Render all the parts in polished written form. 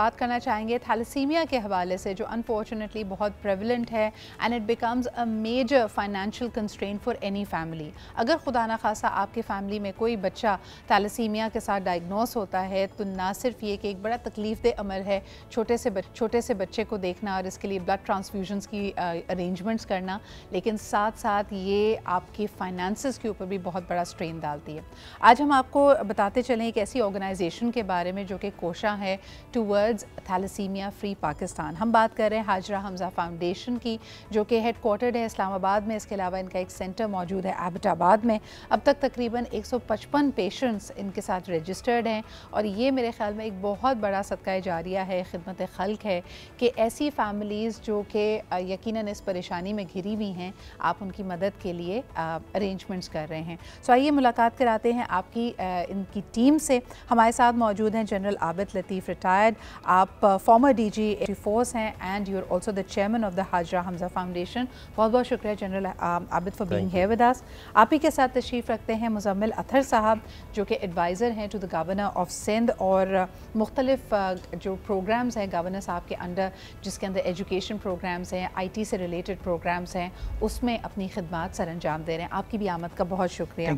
بات کرنا چاہیں گے تھیلیسیمیا کے حوالے سے جو انفارچونیٹلی بہت پریولنٹ ہے and it becomes a major financial constraint for any family. اگر خدا نخواستہ آپ کے فیملی میں کوئی بچہ تھیلیسیمیا کے ساتھ ڈائگنوز ہوتا ہے تو نہ صرف یہ کہ ایک بڑا تکلیف دہ عمل ہے چھوٹے سے بچے کو دیکھنا اور اس کے لیے بلڈ ٹرانسفیوژنس کی ارینجمنٹس کرنا، لیکن ساتھ ساتھ یہ آپ کی فائنانسز کے اوپر بھی بہت بڑا اسٹرین ڈالتی ہے. آج ہم آپ کو بتاتے چلیں ایک ایسی آرگنائزیشن کے بارے میں جو کہ کوشاں ہے ٹوورڈ تھیلیسیمیا فری پاکستان. ہم بات کر رہے ہیں حاجرہ حمزہ فاؤنڈیشن کی جو کہ ہیڈ کوارٹرڈ ہے اسلام آباد میں. اس کے علاوہ ان کا ایک سینٹر موجود ہے ایبٹ آباد میں. اب تک تقریباً 155 پیشنٹس ان کے ساتھ رجسٹرڈ ہیں اور یہ میرے خیال میں ایک بہت بڑا صدقہ جاریہ ہے، خدمت خلق ہے کہ ایسی فیملیز جو کہ یقیناً اس پریشانی میں گھری ہوئی ہیں آپ ان کی مدد کے لیے ارینجمنٹس کر رہے ہیں. سو آئیے ملاقات کراتے ہیں آپ کی ان کی ٹیم سے. ہمارے ساتھ موجود ہیں جنرل عابد لطیف ریٹائرڈ. آپ فارمر ڈی جی ایئر فورس ہیں and you are also the chairman of the Hajra Hamza foundation. بہت بہت شکریہ general Abid for being here with us. آپ ہی کے ساتھ تشریف رکھتے ہیں مزمل اطہر صاحب جو کہ ایڈوائزر ہیں to the governor of Sindh اور مختلف جو پروگرامز ہیں گورنر صاحب کے انڈر، جس کے اندر ایجوکیشن پروگرامز ہیں، آئی ٹی سے ریلیٹڈ پروگرامز ہیں، اس میں اپنی خدمات سر انجام دے رہے ہیں. آپ کی بھی آمد کا بہت شکریہ.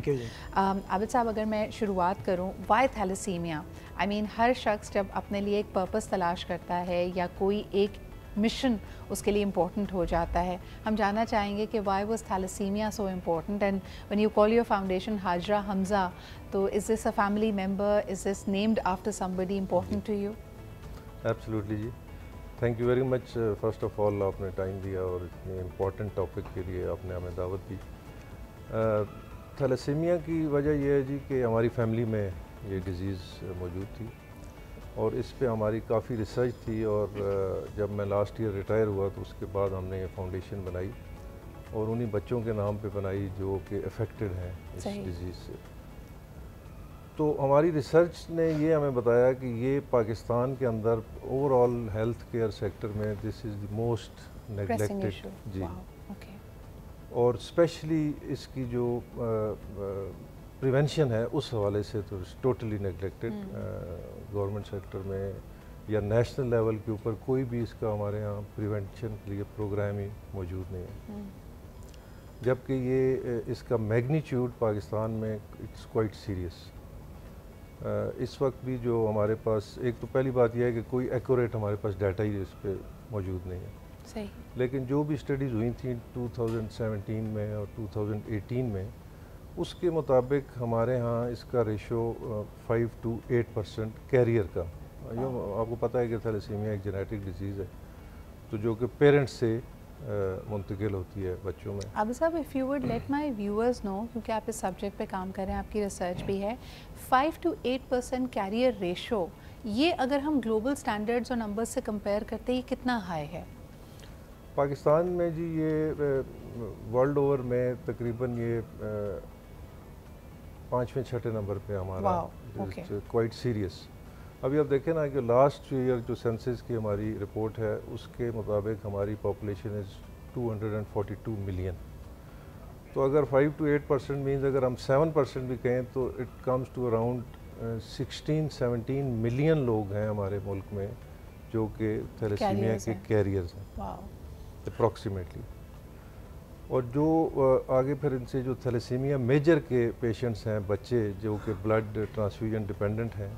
عابد صاحب اگر میں شروعات کروں، وائی تھیلیسیمیا؟ آئی مین ہر شخص جب اپنے لیے ایک پرپس تلاش کرتا ہے یا کوئی ایک مشن اس کے لیے امپورٹنٹ ہو جاتا ہے، ہم جاننا چاہیں گے کہ why was thalassemia so important and when you call your foundation Hajra Hamza, تو is this a family member, is this named after somebody important to you؟ Absolutely جی، thank you very much. First of all آپ نے time دیا اور اتنے important topic کے لیے آپ نے ہمیں دعوت دی. تھیلیسیمیا کی وجہ یہ ہے جی کہ ہماری فیملی میں یہ ڈیزیز موجود تھی اور اس پہ ہماری کافی ریسرچ تھی، اور جب میں لاسٹ ایئر ریٹائر ہوا تو اس کے بعد ہم نے یہ فاؤنڈیشن بنائی اور انہی بچوں کے نام پہ بنائی جو کہ افیکٹڈ ہیں اس ڈیزیز سے. تو ہماری ریسرچ نے یہ ہمیں بتایا کہ یہ پاکستان کے اندر overall health care sector میں this is the most neglected جی، اور اسپیشلی اس کی جو پریونشن ہے اس حوالے سے تو ٹوٹلی نیگلیکٹڈ. گورنمنٹ سیکٹر میں یا نیشنل لیول کے اوپر کوئی بھی اس کا ہمارے ہاں پریونشن کے لیے پروگرام ہی موجود نہیں ہے، جبکہ یہ اس کا میگنیچیوڈ پاکستان میں اٹس کوائٹ سیریس. اس وقت بھی جو ہمارے پاس، ایک تو پہلی بات یہ ہے کہ کوئی ایکوریٹ ہمارے پاس ڈیٹا ہی اس پہ موجود نہیں ہے، لیکن جو بھی اسٹڈیز ہوئی تھیں 2017 میں اور 2018 میں، اس کے مطابق ہمارے ہاں اس کا ریشو 5 to 8% کیریئر کا. آپ کو پتہ ہے کہ تھیلیسیمیا ایک جینیٹک ڈیزیز ہے تو جو کہ پیرنٹس سے منتقل ہوتی ہے بچوں میں. عابد صاحب if you would let my viewers know, کیونکہ آپ اس سبجیکٹ پہ کام کر رہے ہیں، آپ کی ریسرچ بھی ہے، 5 to 8% کیریئر ریشو، یہ اگر ہم گلوبل سٹینڈرڈز اور نمبرز سے کمپیئر کرتے ہیں یہ کتنا ہائی ہے؟ پاکستان میں جی یہ ورلڈ اوور میں تقریباً یہ 5ویں 6ٹھے نمبر پہ ہمارا کوائٹ سیریس. ابھی آپ دیکھیں نا کہ لاسٹ ایئر جو سینسس کی ہماری رپورٹ ہے اس کے مطابق ہماری پاپولیشن از 242 ملین. تو اگر 5 to 8% مینز اگر ہم 7% بھی کہیں تو it comes to around 16-17 million لوگ ہیں ہمارے ملک میں جو کہ تھیلیسیمیا کے کیریئرز ہیں اپروکسیمیٹلی. اور جو آگے پھر ان سے جو تھیلیسیمیا میجر کے پیشنٹس ہیں، بچے جو کہ بلڈ ٹرانسفیوژن ڈیپینڈنٹ ہیں،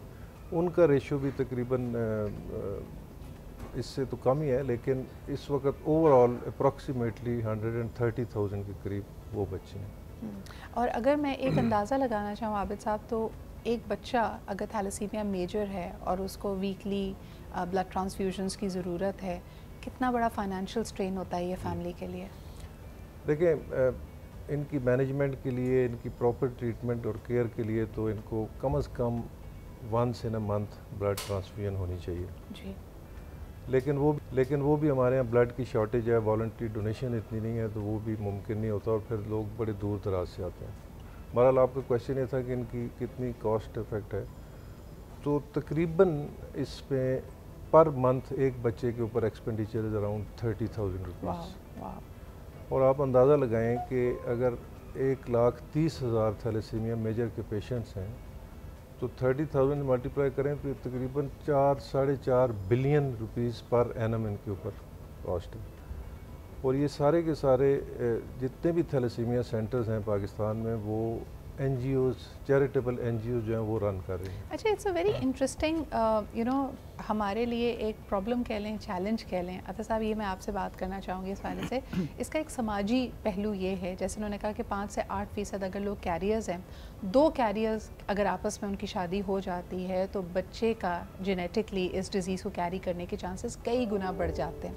ان کا ریشو بھی تقریباً اس سے تو کم ہی ہے، لیکن اس وقت اوور آل اپروکسیمیٹلی 130,000 کے قریب وہ بچے ہیں. اور اگر میں ایک اندازہ لگانا چاہوں عابد صاحب، تو ایک بچہ اگر تھیلیسیمیا میجر ہے اور اس کو ویکلی بلڈ ٹرانسفیوژنس کی ضرورت ہے، کتنا بڑا فائنینشیل اسٹرین ہوتا ہے یہ فیملی کے لیے؟ دیکھیں ان کی مینجمنٹ کے لیے، ان کی پراپر ٹریٹمنٹ اور کیئر کے لیے تو ان کو کم از کم once in a month blood transfusion ہونی چاہیے جی. لیکن وہ بھی ہمارے یہاں بلڈ کی شارٹیج ہے، والنٹری ڈونیشن اتنی نہیں ہے تو وہ بھی ممکن نہیں ہوتا، اور پھر لوگ بڑے دور دراز سے آتے ہیں. بہرحال آپ کا کویشچن یہ تھا کہ ان کی کتنی کاسٹ افیکٹ ہے، تو تقریباً اس میں پر منتھ ایک بچے کے اوپر ایکسپینڈیچر از اراؤنڈ 30,000 روپیز. اور آپ اندازہ لگائیں کہ اگر 1,30,000 تھیلیسیمیا میجر کے پیشنٹس ہیں تو 30,000 ملٹیپلائی کریں تو تقریباً 4-4.5 بلین روپیز پر اینم ان کے اوپر کاسٹ ہے. اور یہ سارے کے سارے جتنے بھی تھیلیسیمیا سینٹرز ہیں پاکستان میں وہ N G Os charitable N G Os جو ہیں وہ رن کر رہے ہیں. اچھا اٹس اے ویری انٹرسٹنگ ہمارے لیے ایک پرابلم کہہ لیں چیلنج کہہ لیں. عطا صاحب یہ میں آپ سے بات کرنا چاہوں گی اس والے سے. اس کا ایک سماجی پہلو یہ ہے جیسے انہوں نے کہا کہ 5 سے 8% اگر لوگ کیریئرز ہیں 2 کیریئرز اگر آپس میں ان کی شادی ہو جاتی ہے تو بچے کا جینیٹکلی اس ڈیزیز کو کیری کرنے کے چانسز کئی گنا بڑھ جاتے ہیں.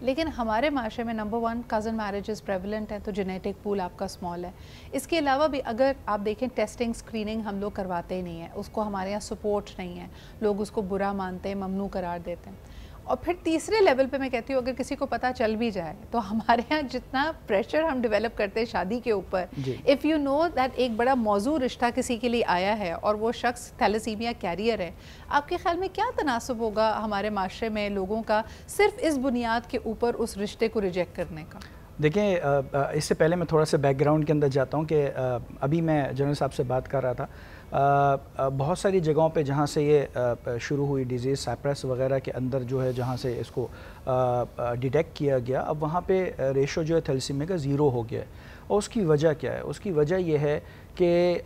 لیکن ہمارے معاشرے میں نمبر 1 کزن میرجز پریولنٹ ہیں تو جینیٹک پول آپ کا اسمال ہے. اس کے علاوہ بھی اگر آپ دیکھیں ٹیسٹنگ اسکریننگ ہم لوگ کرواتے ہی نہیں ہیں, اس کو ہمارے یہاں سپورٹ نہیں ہے, لوگ اس کو برا مانتے ہیں, ممنوع قرار دیتے ہیں. اور پھر تیسرے لیول پہ میں کہتی ہوں اگر کسی کو پتہ چل بھی جائے تو ہمارے ہاں جتنا پریشر ہم ڈیولپ کرتے ہیں شادی کے اوپر, اف یو نو دیٹ ایک بڑا موضوع رشتہ کسی کے لیے آیا ہے اور وہ شخص تھیلیسیمیا کیریئر ہے, آپ کے خیال میں کیا تناسب ہوگا ہمارے معاشرے میں لوگوں کا صرف اس بنیاد کے اوپر اس رشتے کو ریجیکٹ کرنے کا؟ دیکھیں اس سے پہلے میں تھوڑا سا بیک گراؤنڈ کے اندر جاتا ہوں کہ ابھی میں جنرل صاحب سے بات کر رہا تھا, بہت ساری جگہوں پہ جہاں سے یہ شروع ہوئی ڈیزیز سائپرس وغیرہ کے اندر جو ہے جہاں سے اس کو ڈیٹیکٹ کیا گیا, اب وہاں پہ ریشو جو ہے تھیلیسیمیا کا 0 ہو گیا ہے. اور اس کی وجہ کیا ہے؟ اس کی وجہ یہ ہے کہ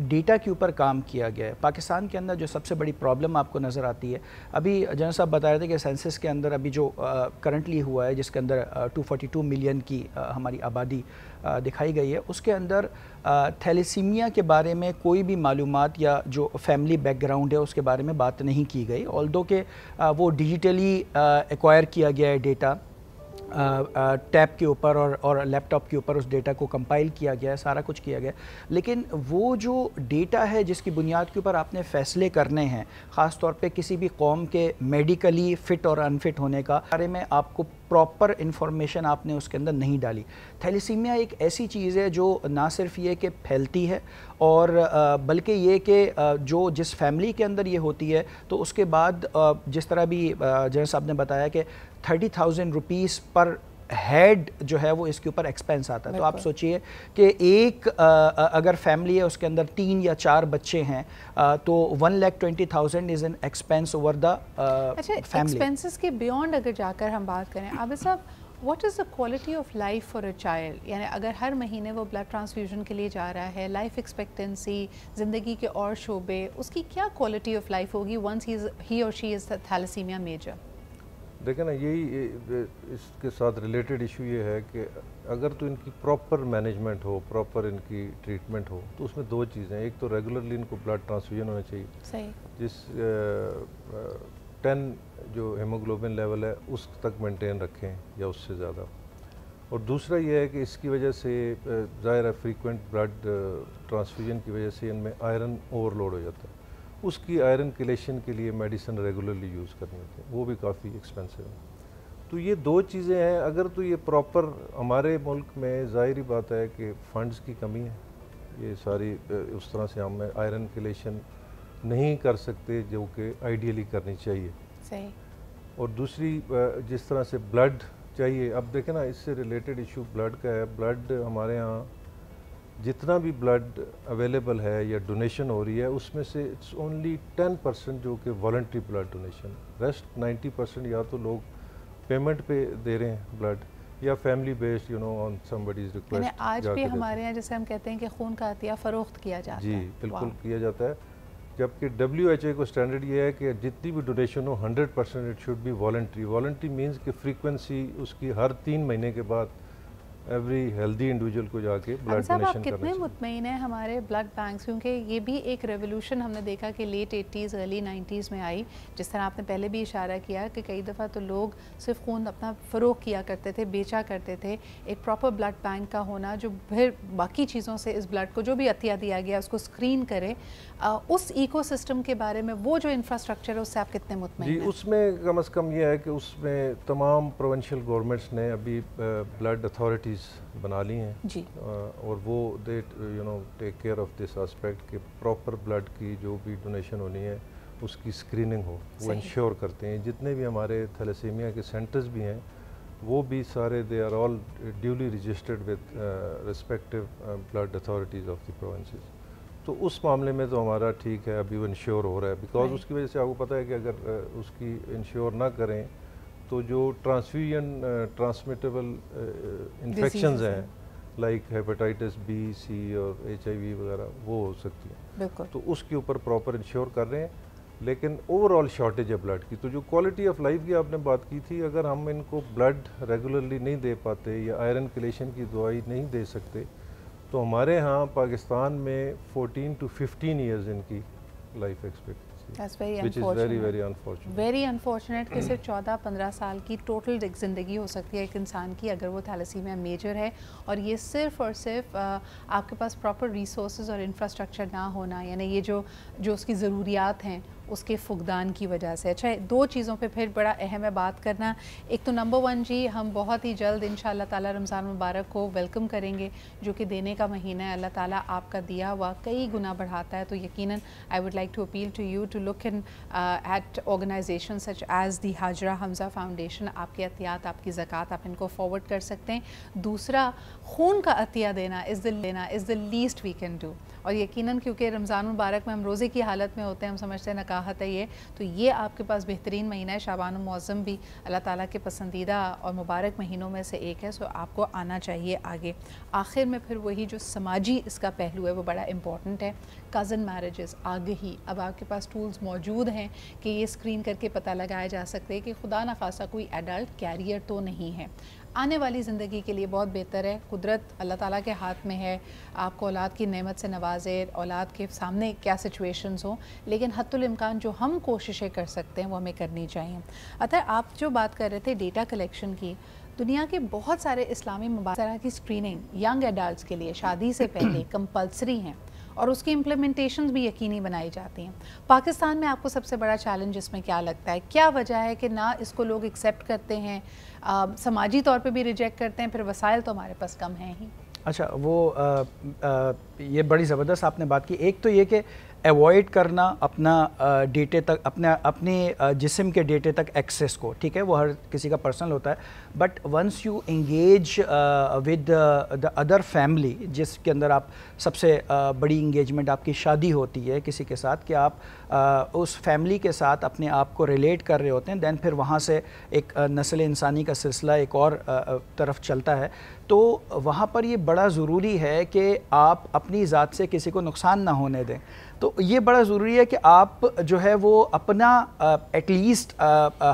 ڈیٹا کے اوپر کام کیا گیا ہے. پاکستان کے اندر جو سب سے بڑی پرابلم آپ کو نظر آتی ہے, ابھی جنرل صاحب بتا رہے تھے کہ سینسس کے اندر ابھی جو کرنٹلی ہوا ہے جس کے اندر 242 ملین کی ہماری آبادی دکھائی گئی ہے, اس کے اندر تھیلیسیمیا کے بارے میں کوئی بھی معلومات یا جو فیملی بیک گراؤنڈ ہے اس کے بارے میں بات نہیں کی گئی, آلدو کہ وہ ڈیجیٹلی ایکوائر کیا گیا ہے ڈیٹا ٹیب کے اوپر اور لیپ ٹاپ کے اوپر اس ڈیٹا کو کمپائل کیا گیا ہے, سارا کچھ کیا گیا. لیکن وہ جو ڈیٹا ہے جس کی بنیاد کے اوپر آپ نے فیصلے کرنے ہیں, خاص طور پہ کسی بھی قوم کے میڈیکلی فٹ اور انفٹ ہونے کا بارے میں آپ کو پراپر انفارمیشن آپ نے اس کے اندر نہیں ڈالی. تھیلیسیمیا ایک ایسی چیز ہے جو نہ صرف یہ کہ پھیلتی ہے اور بلکہ یہ کہ جو جس فیملی کے اندر یہ ہوتی ہے تو اس کے بعد جس طرح بھی جنرل صاحب نے بتایا کہ 30,000 روپیز پر ہیڈ جو ہے وہ اس کے اوپر ایکسپینس آتا ہے. تو آپ سوچئے کہ ایک اگر فیملی ہے اس کے اندر 3 یا 4 بچے ہیں تو 1,20,000 is an expense over the family. Expenses کے بیونڈ اگر جا کر ہم بات کریں عابد صاحب, what is the quality of life for a child? یعنی اگر ہر مہینے وہ بلڈ ٹرانسفیوژن کے لیے جا رہا ہے, لائف ایکسپیکٹنسی زندگی کے اور شعبے, اس کی کیا کوالٹی آف لائف ہوگی ونس ہی اور شی از تھیلیسیمیا میجر؟ دیکھیں نا, یہی اس کے ساتھ ریلیٹڈ ایشو یہ ہے کہ اگر تو ان کی پراپر مینجمنٹ ہو, پراپر ان کی ٹریٹمنٹ ہو, تو اس میں 2 چیزیں, ایک تو ریگولرلی ان کو بلڈ ٹرانسفیوژن ہونا چاہیے, صحیح, جس 10 جو ہیموگلوبن لیول ہے اس تک مینٹین رکھیں یا اس سے زیادہ. اور دوسرا یہ ہے کہ اس کی وجہ سے ظاہر ہے فریکوینٹ بلڈ ٹرانسفیوژن کی وجہ سے ان میں آئرن اوور لوڈ ہو جاتا ہے, اس کی آئرن کلیشن کے لیے میڈیسن ریگولرلی یوز کرنی ہوتی ہے, وہ بھی کافی ایکسپینسو ہے. تو یہ 2 چیزیں ہیں. اگر تو یہ پراپر ہمارے ملک میں ظاہری بات ہے کہ فنڈز کی کمی ہے, یہ ساری اس طرح سے ہم آئرن کلیشن نہیں کر سکتے جو کہ آئیڈیلی کرنی چاہیے. صحیح. اور دوسری جس طرح سے بلڈ چاہیے, اب دیکھیں نا اس سے ریلیٹڈ ایشو بلڈ کا ہے. بلڈ ہمارے ہاں جتنا بھی بلڈ اویلیبل ہے یا ڈونیشن ہو رہی ہے اس میں سے اٹس اونلی 10% جو کہ والنٹری بلڈ ڈونیشن, ریسٹ 90% یا تو لوگ پیمنٹ پہ دے رہے ہیں بلڈ یا family based on somebody's request. یعنی آج بھی ہمارے یہاں جیسے ہم کہتے ہیں کہ خون کا عطیہ فروخت کیا جاتا ہے. جی بالکل کیا جاتا ہے, جبکہ WHO کو اسٹینڈرڈ یہ ہے کہ جتنی بھی ڈونیشن ہو 100% it should be voluntary. Voluntary means کہ فریکوینسی اس کی ہر 3 مہینے کے بعد ایوری ہیلدی انڈیویجول کو جا کے بلڈ ڈونیشن کرنا چاہیے. آپ کتنے مطمئن ہیں ہمارے بلڈ بینکس, کیونکہ یہ بھی ایک ریولوشن ہم نے دیکھا کہ لیٹ 80s ارلی 90s میں آئی, جس طرح آپ نے پہلے بھی اشارہ کیا کہ کئی دفعہ تو لوگ صرف خون اپنا فروخت کیا کرتے تھے, بیچا کرتے تھے. ایک پراپر بلڈ بینک کا ہونا جو پھر باقی چیزوں سے اس بلڈ کو جو بھی عطیہ دیا گیا اس کو اسکرین کرے, اس ایکو سسٹم کے بارے میں وہ جو انفراسٹرکچر ہے اس سے آپ کتنے مطمئن ہیں؟ جی اس میں کم از کم یہ ہے کہ اس میں تمام پروونشل گورنمنٹس نے ابھی بلڈ اتھارٹیز بنا لی ہیں جی, اور وہ they take care of this aspect کہ پراپر بلڈ کی جو بھی ڈونیشن ہونی ہے اس کی اسکریننگ ہو, وہ انشور کرتے ہیں. جتنے بھی ہمارے تھیلیسیمیا کے سینٹرز بھی ہیں وہ بھی سارے they are all duly registered with respective blood authorities of the provinces. تو اس معاملے میں تو ہمارا ٹھیک ہے ابھی وہ انشور ہو رہا ہے، بیکاز اس کی وجہ سے آپ کو پتہ ہے کہ اگر اس کی انشور نہ کریں تو جو ٹرانسفیوژن ٹرانسمیٹیبل انفیکشنز ہیں لائک ہیپاٹائٹس بی سی اور HIV وغیرہ وہ ہو سکتی ہیں، تو اس کے اوپر پراپر انشور کر رہے ہیں. لیکن اوور آل شارٹیج ہے بلڈ کی. تو جو کوالٹی آف لائف کی آپ نے بات کی تھی، اگر ہم ان کو بلڈ ریگولرلی نہیں دے پاتے یا آئرن کلیشن کی دوائی نہیں دے سکتے تو ہمارے ہاں پاکستان میں 14 to 15 ایئرز ان کی life expectancy, which is very very unfortunate. Very unfortunate کہ صرف 14-15 سال کی ٹوٹل زندگی ہو سکتی ہے ایک انسان کی اگر وہ تھیلیسیمیا میجر ہے، اور یہ صرف اور صرف آپ کے پاس پراپر ریسورسز اور انفراسٹرکچر نہ ہونا، یعنی یہ جو اس کی ضروریات ہیں اس کے فقدان کی وجہ سے. اچھا، دو چیزوں پہ پھر بڑا اہم ہے بات کرنا. ایک تو نمبر 1 جی، ہم بہت ہی جلد انشاءاللہ تعالی رمضان مبارک کو ویلکم کریں گے، جو کہ دینے کا مہینہ ہے. اللہ تعالیٰ آپ کا دیا ہوا کئی گنا بڑھاتا ہے، تو یقیناً I would like to appeal to you to look in at organisation such as the Hajra Hamza foundation. آپ کے عطیات، آپ کی زکوٰۃ آپ ان کو فارورڈ کر سکتے ہیں. دوسرا، خون کا عطیہ دینا is the least we can do. اور یقیناً کیونکہ رمضان مبارک میں ہم روزے کی حالت میں ہوتے ہیں، ہم سمجھتے ہیں نکاحت ہے یہ، تو یہ آپ کے پاس بہترین مہینہ ہے. شعبان المعظم بھی اللہ تعالیٰ کے پسندیدہ اور مبارک مہینوں میں سے ایک ہے، سو آپ کو آنا چاہیے آگے. آخر میں پھر وہی جو سماجی اس کا پہلو ہے وہ بڑا امپورٹنٹ ہے. کزن میرجز آگہی، اب آپ کے پاس ٹولز موجود ہیں کہ یہ اسکرین کر کے پتہ لگایا جا سکتے کہ خدا نخواستہ کوئی ایڈلٹ کیریئر تو نہیں ہے. آنے والی زندگی کے لیے بہت بہتر ہے. قدرت اللہ تعالیٰ کے ہاتھ میں ہے، آپ کو اولاد کی نعمت سے نوازے، اولاد کے سامنے کیا سچویشنز ہوں، لیکن حتی الامکان جو ہم کوششیں کر سکتے ہیں وہ ہمیں کرنی چاہیے. آپ جو بات کر رہے تھے ڈیٹا کلیکشن کی، دنیا کے بہت سارے اسلامی مباحثہ کی اسکریننگ ینگ ایڈلٹس کے لیے شادی سے پہلے کمپلسری ہیں، اور اس کی امپلیمنٹیشنز بھی یقینی بنائی جاتی ہیں. پاکستان میں آپ کو سب سے بڑا چیلنج اس میں کیا لگتا ہے؟ کیا وجہ ہے کہ نہ اس کو لوگ ایکسیپٹ کرتے ہیں، سماجی طور پہ بھی ریجیکٹ کرتے ہیں، پھر وسائل تو ہمارے پاس کم ہیں ہی. اچھا، وہ یہ بڑی زبردست آپ نے بات کی. ایک تو یہ کہ ایوائڈ کرنا اپنا ڈیٹے تک، اپنے جسم کے ڈیٹے تک ایکسیس کو، ٹھیک ہے وہ ہر کسی کا پرسنل ہوتا ہے، but once you engage with the other family, جس کے اندر آپ سب سے بڑی انگیجمنٹ آپ کی شادی ہوتی ہے کسی کے ساتھ، کہ آپ اس فیملی کے ساتھ اپنے آپ کو ریلیٹ کر رہے ہوتے ہیں، دین پھر وہاں سے ایک نسل انسانی کا سلسلہ ایک اور طرف چلتا ہے. تو وہاں پر یہ بڑا ضروری ہے کہ آپ اپنی ذات سے کسی کو نقصان نہ ہونے دیں. تو یہ بڑا ضروری ہے کہ آپ جو ہے وہ اپنا ایٹ لیسٹ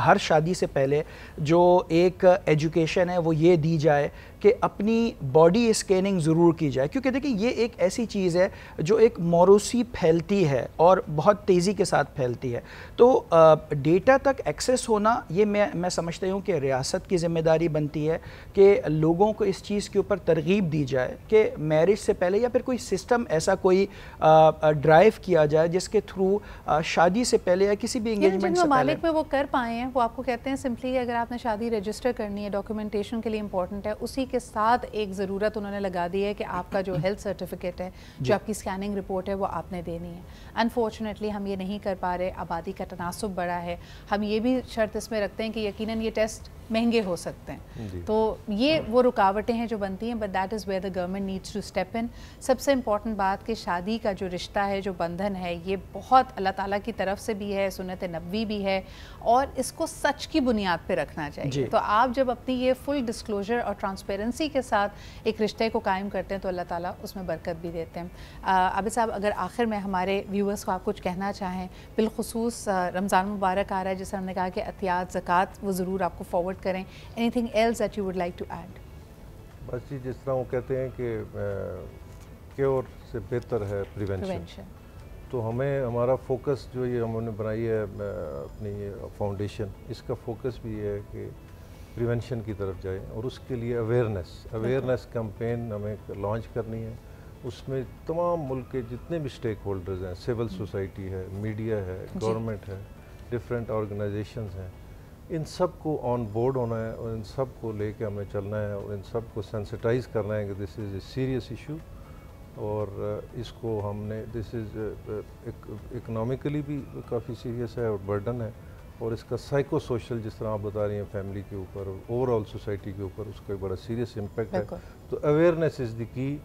ہر شادی سے پہلے جو ایک ایجوکیشن ہے وہ یہ دی جائے کہ اپنی باڈی اسکیننگ ضرور کی جائے. کیونکہ دیکھیں یہ ایک ایسی چیز ہے جو ایک موروثی پھیلتی ہے اور بہت تیزی کے ساتھ پھیلتی ہے. تو ڈیٹا تک ایکسیس ہونا یہ میں سمجھتا ہوں کہ ریاست کی ذمہ داری بنتی ہے کہ لوگوں کو اس چیز کے اوپر ترغیب دی جائے کہ میرج سے پہلے یا پھر کوئی سسٹم ایسا کوئی ڈرائیو کیا جائے جس کے تھرو شادی سے پہلے یا کسی بھی انگیجمنٹ سے پہلے ممالک میں وہ کر پائے ہیں. وہ آپ کو کہتے ہیں سمپلی اگر آپ نے شادی رجسٹر کرنی ہے، ڈاکیومنٹیشن کے لیے امپورٹنٹ ہے، اسی کے ساتھ ایک ضرورت انہوں نے لگا دی ہے کہ آپ کا جو ہیلتھ سرٹیفکیٹ ہے، جو آپ کی اسکیننگ رپورٹ ہے، وہ آپ نے دینی ہے. انفارچونیٹلی ہم یہ نہیں کر پا رہے. آبادی کا تناسب بڑا ہے. ہم یہ بھی شرط اس میں رکھتے ہیں کہ یقیناً یہ ٹیسٹ مہنگے ہو سکتے ہیں. تو یہ وہ رکاوٹیں ہیں جو بنتی ہیں، but that is where the government needs to step in. سب سے امپورٹنٹ بات کہ شادی کا جو رشتہ ہے، جو بندھن ہے، یہ بہت اللہ تعالیٰ کی طرف سے بھی ہے، سنت نبوی بھی ہے، اور اس کو سچ کی بنیاد پہ رکھنا چاہیے. تو آپ جب اپنی یہ فل ڈسکلوجر اور ٹرانسپیرنسی کے ساتھ ایک رشتے کو قائم کرتے ہیں تو اللہ تعالیٰ اس میں برکت بھی دیتے ہیں. عابد صاحب، اگر آخر میں ہمارے ویورز کو آپ کچھ کہنا چاہیں، بالخصوص رمضان مبارک آ رہا ہے، جیسے ہم نے کہا کہ عطیات، زکوٰۃ وہ ضرور آپ کو فارورڈ کریں. anything else that you would like to add؟ بس جس طرح وہ کہتے ہیں کہ کیور سے بہتر ہے پریونشن. تو ہمیں ہمارا فوکس جو یہ ہم نے بنائی ہے اپنی فاؤنڈیشن، اس کا فوکس بھی یہ ہے کہ پریونشن کی طرف جائیں، اور اس کے لیے اویئرنیس کمپین ہمیں لانچ کرنی ہے. اس میں تمام ملک کے جتنے بھی سٹیک ہولڈرز ہیں، سول سوسائٹی ہے، میڈیا ہے، گورنمنٹ ہے، ڈفرینٹ آرگنائزیشنز ہیں، ان سب کو آن بورڈ ہونا ہے، اور ان سب کو لے کے ہمیں چلنا ہے، اور ان سب کو سینسٹائز کرنا ہے کہ دس از اے سیریس ایشو. اور اس کو ہم نے دس از اکنامکلی بھی کافی سیریس ہے اور برڈن ہے، اور اس کا سائیکو سوشل جس طرح آپ بتا رہی ہیں فیملی کے اوپر اور اوور آل سوسائٹی کے اوپر اس کا ایک بڑا سیریس امپیکٹ ہے. تو اویئرنیس از دی کی.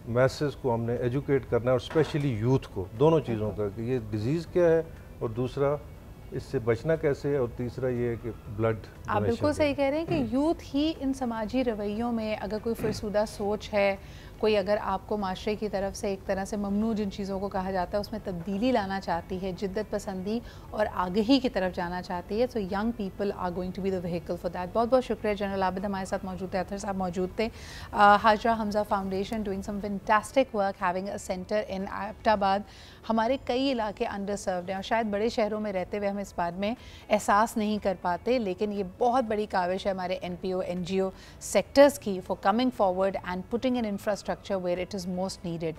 میسز کو ہم نے ایجوکیٹ کرنا ہے اور اسپیشلی یوتھ کو دونوں چیزوں کا کہ یہ ڈیزیز کیا ہے اور دوسرا اس سے بچنا کیسے ہے اور تیسرا یہ ہے کہ بلڈ آپ بالکل صحیح کہہ رہے ہیں کہ یوتھ ہی ان سماجی رویوں میں اگر کوئی فرسودہ سوچ ہے کوئی اگر آپ کو معاشرے کی طرف سے ایک طرح سے ممنوع جن چیزوں کو کہا جاتا ہے اس میں تبدیلی لانا چاہتی ہے جدت پسندی اور آگہی کی طرف جانا چاہتی ہے so young people are going to be the vehicle for that. بہت بہت شکریہ جنرل عابد ہمارے ساتھ موجود تھے اطہر صاحب موجود تھے. Hajra Hamza foundation doing some fantastic work having a centre in Abbottabad. ہمارے کئی علاقے انڈر سروڈ ہیں اور شاید بڑے شہروں میں رہتے ہوئے ہم اس بات میں احساس نہیں کر پاتے لیکن یہ بہت بڑی کاوش ہے ہمارے NPO NGO سیکٹرز کی for coming forward and putting in infrastructure where it is most needed.